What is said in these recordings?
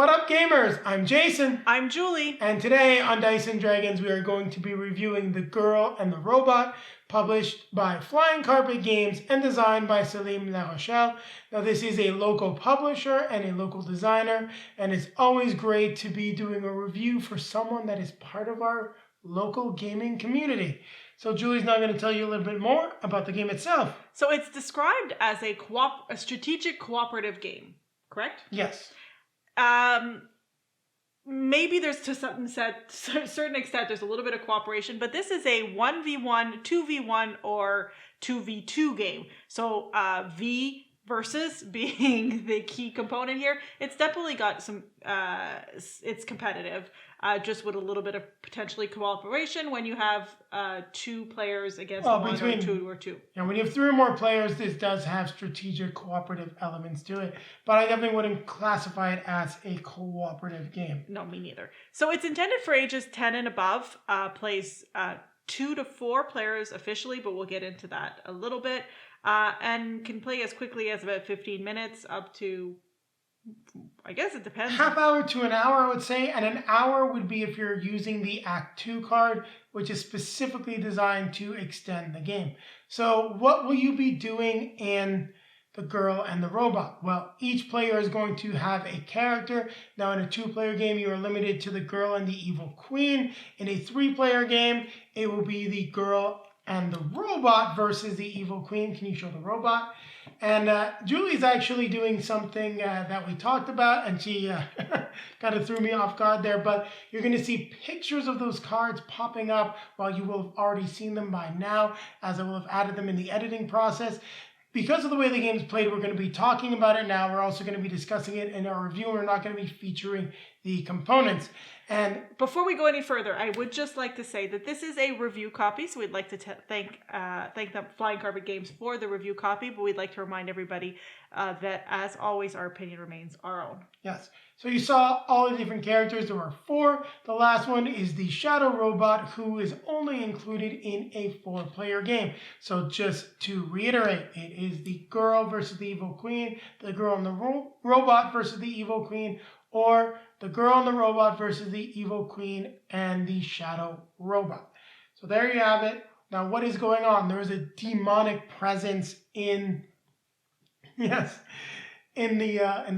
What up, gamers? I'm Jason. I'm Julie. And today on Dice and Dragons, we are going to be reviewing The Girl and the Robot, published by Flying Carpet Games and designed by Salim Larochelle. Now, this is a local publisher and a local designer, and it's always great to be doing a review for someone that is part of our local gaming community. So Julie's now going to tell you a little bit more about the game itself. So it's described as a strategic cooperative game, correct? Yes. Maybe there's to a certain extent there's a little bit of cooperation, but this is a 1v1, 2v1, or 2v2 game. So V versus being the key component here. It's definitely got some, it's competitive, just with a little bit of potentially cooperation when you have two players against one or two or two. Yeah, when you have three or more players, this does have strategic cooperative elements to it, but I definitely wouldn't classify it as a cooperative game. No, me neither. So it's intended for ages 10 and above, plays 2 to 4 players officially, but we'll get into that a little bit. And can play as quickly as about 15 minutes up to, I guess it depends. Half hour to an hour, I would say. And an hour would be if you're using the Act 2 card, which is specifically designed to extend the game. So what will you be doing in The Girl and the Robot? Well, each player is going to have a character. Now, in a 2-player game, you are limited to the Girl and the Evil Queen. In a 3-player game, it will be the Girl and the Robot versus the Evil Queen. Can you show the robot? And Julie's actually doing something that we talked about, and she kind of threw me off guard there, but you're going to see pictures of those cards popping up while you will have already seen them by now, as I will have added them in the editing process. Because of the way the game's played, we're going to be talking about it now. We're also going to be discussing it in our review. We're not going to be featuring the components. And before we go any further, I would just like to say that this is a review copy, so we'd like to thank the Flying Carpet Games for the review copy, but we'd like to remind everybody that, as always, our opinion remains our own. Yes. So you saw all the different characters. There were 4. The last one is the Shadow Robot, who is only included in a 4-player game. So just to reiterate, it is the Girl versus the Evil Queen, the Girl and the Robot versus the Evil Queen, or the Girl and the Robot versus the Evil Queen and the Shadow Robot. So there you have it. Now, what is going on? There is a demonic presence in the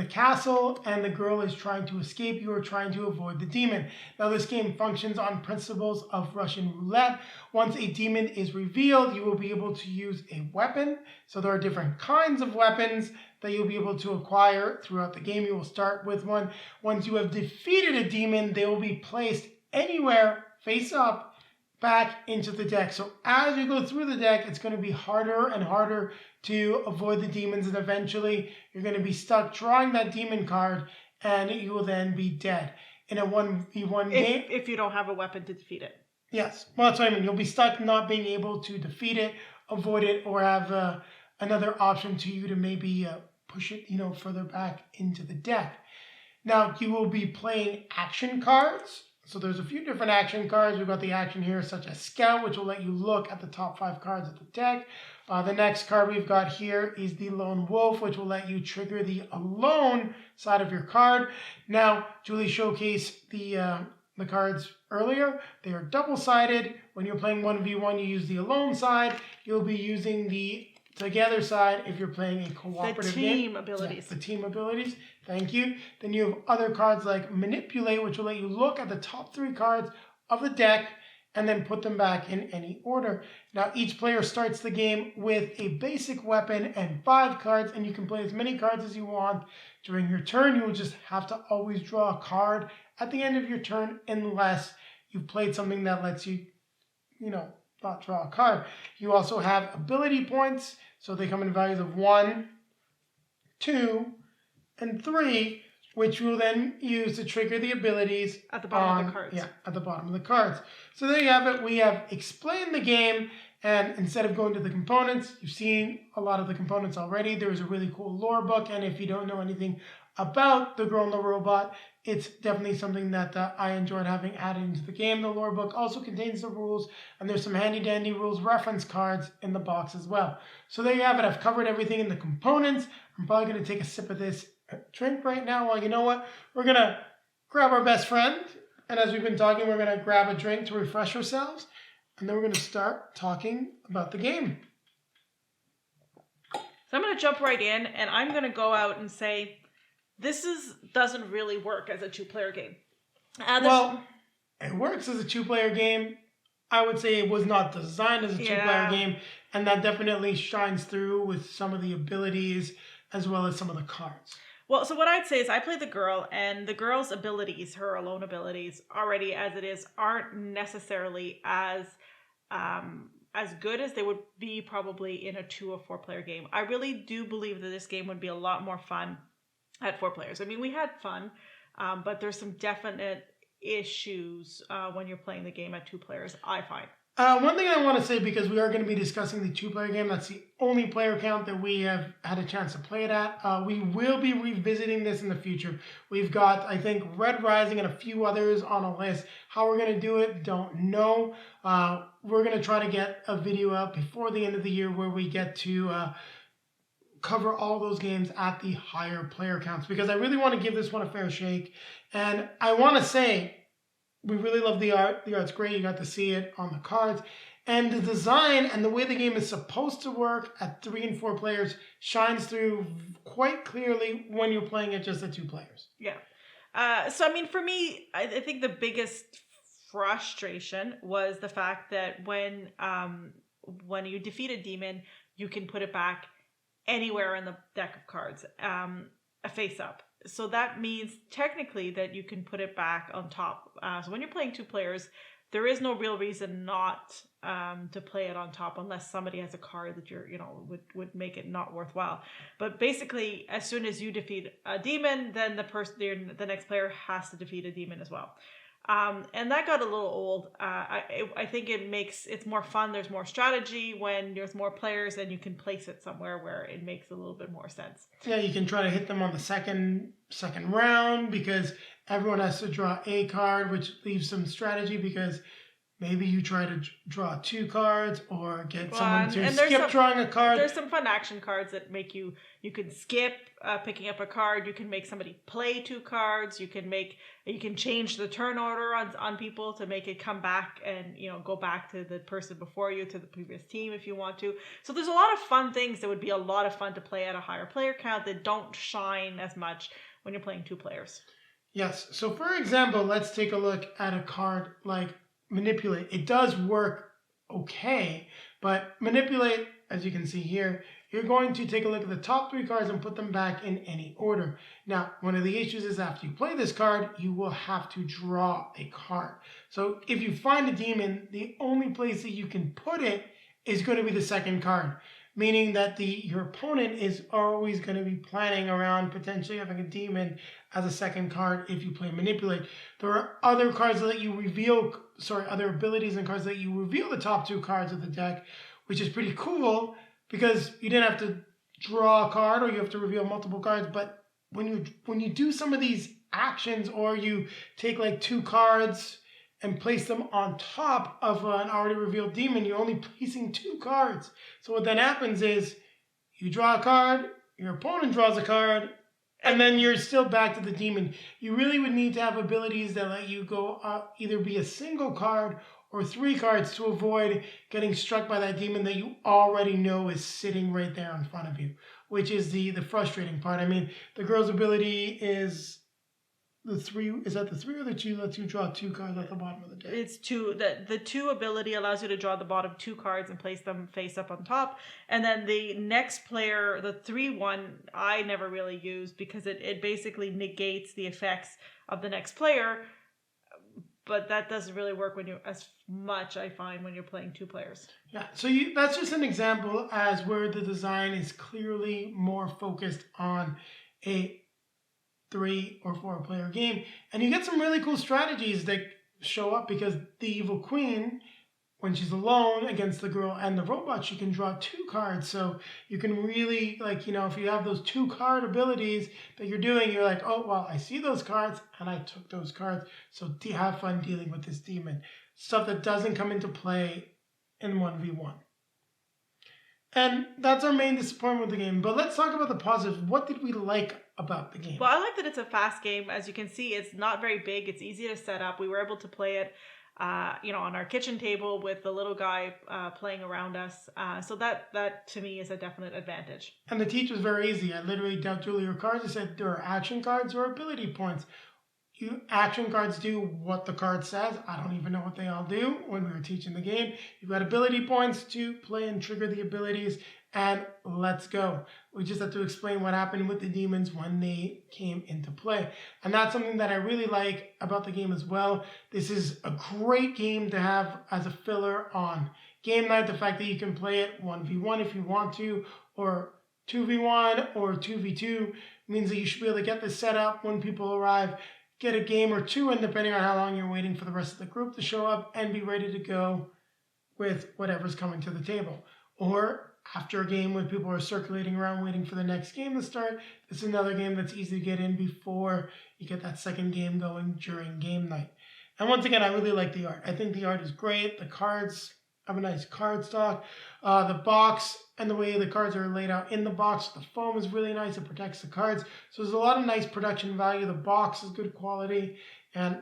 castle, and the girl is trying to escape. You are trying to avoid the demon. Now, this game functions on principles of Russian roulette. Once a demon is revealed, you will be able to use a weapon. So there are different kinds of weapons that you'll be able to acquire throughout the game. You will start with one. Once you have defeated a demon, they will be placed anywhere face up back into the deck. So as you go through the deck, it's going to be harder and harder to avoid the demons, and eventually you're going to be stuck drawing that demon card, and you will then be dead in a 1v1 game. If you don't have a weapon to defeat it. Yes. Well, that's what I mean. You'll be stuck not being able to defeat it, avoid it, or have another option to you to maybe push it, further back into the deck. Now, you will be playing action cards. So there's a few different action cards. We've got the action here such as Scout, which will let you look at the top 5 cards of the deck. The next card we've got here is the Lone Wolf, which will let you trigger the Alone side of your card. Now, Julie showcased the cards earlier. They are double-sided. When you're playing 1v1, you use the Alone side. You'll be using the Together side if you're playing a cooperative game. The team abilities. Yeah, the team abilities. Thank you. Then you have other cards like Manipulate, which will let you look at the top 3 cards of the deck and then put them back in any order. Now, each player starts the game with a basic weapon and 5 cards, and you can play as many cards as you want. During your turn, you will just have to always draw a card at the end of your turn unless you've played something that lets you, not draw a card. You also have ability points, so they come in values of 1, 2, and 3, which we'll then use to trigger the abilities at the bottom of the cards. Yeah, at the bottom of the cards. So there you have it. We have explained the game, and instead of going to the components, you've seen a lot of the components already. There's a really cool lore book, and if you don't know anything about The Girl and the Robot, it's definitely something that I enjoyed having added into the game. The lore book also contains the rules, and there's some handy-dandy rules reference cards in the box as well. So there you have it. I've covered everything in the components. I'm probably going to take a sip of this drink right now? Well, you know what? We're going to grab our best friend. And as we've been talking, we're going to grab a drink to refresh ourselves. And then we're going to start talking about the game. So I'm going to jump right in, and I'm going to go out and say, doesn't really work as a two-player game. Well, it works as a two-player game. I would say it was not designed as a two-player game, and that definitely shines through with some of the abilities as well as some of the cards. Well, so what I'd say is I play the girl, and the girl's abilities, her alone abilities, already as it is, aren't necessarily as good as they would be probably in a 2 or 4 player game. I really do believe that this game would be a lot more fun at 4 players. I mean, we had fun, but there's some definite issues when you're playing the game at 2 players, I find. One thing I want to say, because we are going to be discussing the 2-player game, that's the only player count that we have had a chance to play it at. We will be revisiting this in the future. We've got, I think, Red Rising and a few others on a list. How we're going to do it, don't know. We're going to try to get a video out before the end of the year where we get to cover all those games at the higher player counts, because I really want to give this one a fair shake. And I want to say, we really love the art. The art's great. You got to see it on the cards. And the design and the way the game is supposed to work at 3 and 4 players shines through quite clearly when you're playing it just at 2 players. Yeah. So, I mean, for me, I think the biggest frustration was the fact that when you defeat a demon, you can put it back anywhere in the deck of cards, face up. So that means technically that you can put it back on top. So when you're playing 2 players, there is no real reason not to play it on top unless somebody has a card that would make it not worthwhile. But basically, as soon as you defeat a demon, then the next player has to defeat a demon as well. And that got a little old. I think it's more fun. There's more strategy when there's more players, and you can place it somewhere where it makes a little bit more sense. Yeah, you can try to hit them on the second round, because everyone has to draw a card, which leaves some strategy, because maybe you try to draw 2 cards or get someone to skip drawing a card. There's some fun action cards that make you can skip picking up a card. You can make somebody play 2 cards. You can change the turn order on people to make it come back and go back to the person before you, to the previous team if you want to. So there's a lot of fun things that would be a lot of fun to play at a higher player count that don't shine as much when you're playing 2 players. Yes. So for example, let's take a look at a card like Manipulate. It does work okay, but Manipulate, as you can see here, you're going to take a look at the top 3 cards and put them back in any order. Now, one of the issues is after you play this card, you will have to draw a card. So if you find a demon, the only place that you can put it is going to be the second card, meaning that your opponent is always going to be planning around potentially having a demon as a second card if you play Manipulate. There are other cards that you reveal, other abilities and cards that you reveal the top 2 cards of the deck, which is pretty cool because you didn't have to draw a card or you have to reveal multiple cards. But when you do some of these actions, or you take like 2 cards and place them on top of an already revealed demon, you're only placing 2 cards. So what then happens is you draw a card, your opponent draws a card, and then you're still back to the demon. You really would need to have abilities that let you go either be a single card or 3 cards to avoid getting struck by that demon that you already know is sitting right there in front of you, which is the frustrating part. I mean, the girl's ability is the 3. Is that the 3 or the 2 lets you draw 2 cards at the bottom of the deck? It's 2. The 2 ability allows you to draw the bottom 2 cards and place them face up on top. And then the next player, the 3 one, I never really used because it basically negates the effects of the next player. But that doesn't really work as much, I find, when you're playing 2 players. Yeah, so that's just an example as where the design is clearly more focused on a 3 or 4 player game, and you get some really cool strategies that show up, because the evil queen, when she's alone against the girl and the robot, she can draw 2 cards. So you can really, if you have those 2 card abilities that you're doing, you're like, oh, well, I see those cards and I took those cards. So have fun dealing with this demon. Stuff that doesn't come into play in 1v1. And that's our main disappointment with the game. But let's talk about the positive. What did we like about the game. Well, I like that it's a fast game. As you can see, it's not very big. It's easy to set up. We were able to play it, on our kitchen table with the little guy playing around us. So that to me is a definite advantage. And the teach was very easy. I literally dealt Julie her cards. I said there are action cards or ability points. Action cards do what the card says. I don't even know what they all do when we were teaching the game. You've got ability points to play and trigger the abilities, and let's go. We just have to explain what happened with the demons when they came into play. And that's something that I really like about the game as well. This is a great game to have as a filler on game night. The fact that you can play it 1v1 if you want to, or 2v1 or 2v2 means that you should be able to get this set up when people arrive, get a game or two, and depending on how long you're waiting for the rest of the group to show up, and be ready to go with whatever's coming to the table. Or after a game when people are circulating around waiting for the next game to start, it's another game that's easy to get in before you get that second game going during game night. And once again, I really like the art. I think the art is great. The cards have a nice card stock. The box and the way the cards are laid out in the box, the foam is really nice. It protects the cards. So there's a lot of nice production value. The box is good quality. And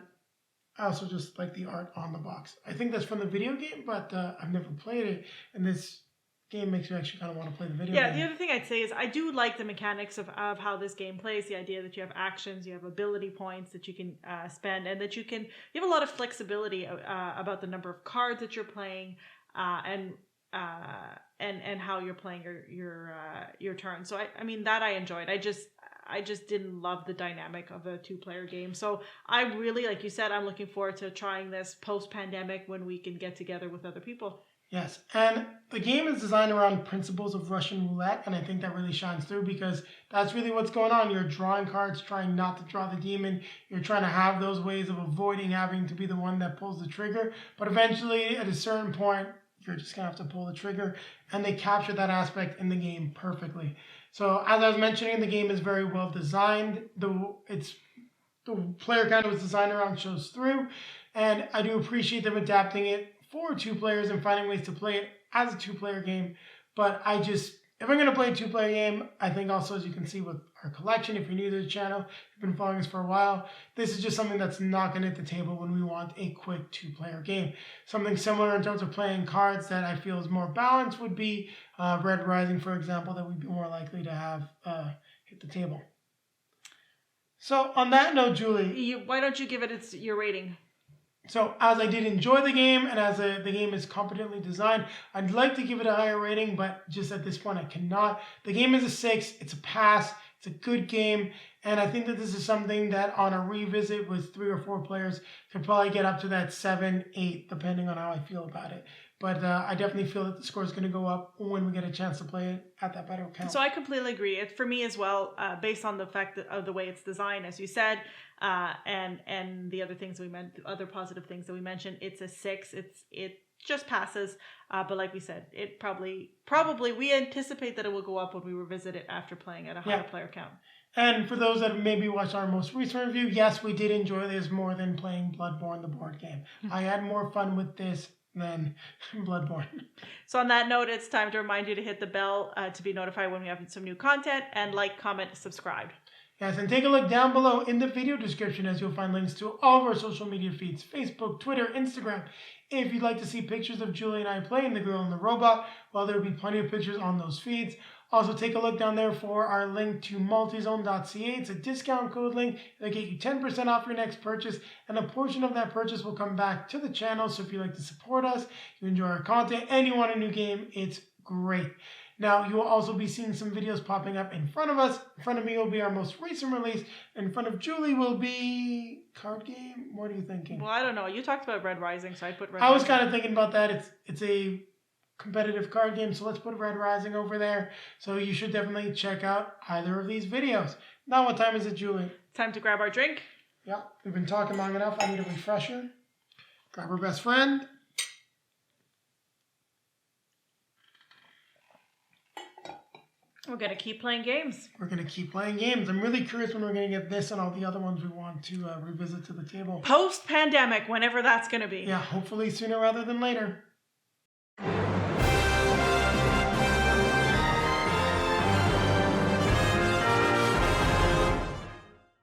I also just like the art on the box. I think that's from the video game, but I've never played it. And this game makes me actually kind of want to play the video game. Yeah, the other thing I'd say is I do like the mechanics of how this game plays. The idea that you have actions, you have ability points that you can spend, and that you have a lot of flexibility about the number of cards that you're playing, and how you're playing your turn. So I mean that I enjoyed. I just didn't love the dynamic of a 2-player game. So I really, like you said, I'm looking forward to trying this post-pandemic when we can get together with other people. Yes, and the game is designed around principles of Russian roulette, and I think that really shines through because that's really what's going on. You're drawing cards, trying not to draw the demon. You're trying to have those ways of avoiding having to be the one that pulls the trigger. But eventually, at a certain point, you're just going to have to pull the trigger, and they capture that aspect in the game perfectly. So as I was mentioning, the game is very well designed. The player count it was designed around shows through, and I do appreciate them adapting it for 2 players and finding ways to play it as a 2-player game. But if I'm going to play a 2-player game, I think also, as you can see with our collection, if you're new to the channel, you've been following us for a while, this is just something that's not going to hit the table when we want a quick 2-player game. Something similar in terms of playing cards that I feel is more balanced would be Red Rising, for example, that we'd be more likely to have hit the table. So on that note, Julie, why don't you give it your rating? So as I did enjoy the game, and as the game is competently designed, I'd like to give it a higher rating, but just at this point I cannot. The game is a 6. It's a pass. It's a good game. And I think that this is something that on a revisit with 3 or 4 players could probably get up to that 7, 8, depending on how I feel about it. But I definitely feel that the score is going to go up when we get a chance to play it at that better count. So I completely agree. It's for me as well, based on the fact of the way it's designed, as you said, and the other things the other positive things that we mentioned. It's a 6. It just passes. But like we said, it probably we anticipate that it will go up when we revisit it after playing at a higher player count. And for those that have maybe watched our most recent review, yes, we did enjoy this more than playing Bloodborne, the board game. I had more fun with this than Bloodborne. So on that note, it's time to remind you to hit the bell to be notified when we have some new content, and like, comment, subscribe. Yes, and take a look down below in the video description as you'll find links to all of our social media feeds, Facebook, Twitter, Instagram. If you'd like to see pictures of Julie and I playing The Girl and the Robot, well, there will be plenty of pictures on those feeds. Also, take a look down there for our link to multizone.ca. It's a discount code link that'll get you 10% off your next purchase, and a portion of that purchase will come back to the channel. So if you'd like to support us, you enjoy our content, and you want a new game, it's great. Now, you will also be seeing some videos popping up in front of us. In front of me will be our most recent release. In front of Julie will be card game. What are you thinking? Well, I don't know. You talked about Red Rising, so I put Red Rising. I was Rising. kind of thinking about that. It's a competitive card game, so let's put Red Rising over there. So you should definitely check out either of these videos. Now, what time is it, Julie? Time to grab our drink. Yeah, we've been talking long enough. I need a refresher. Grab our best friend. We're going to keep playing games. We're going to keep playing games. I'm really curious when we're going to get this and all the other ones we want to revisit to the table. Post-pandemic, whenever that's going to be. Yeah, hopefully sooner rather than later.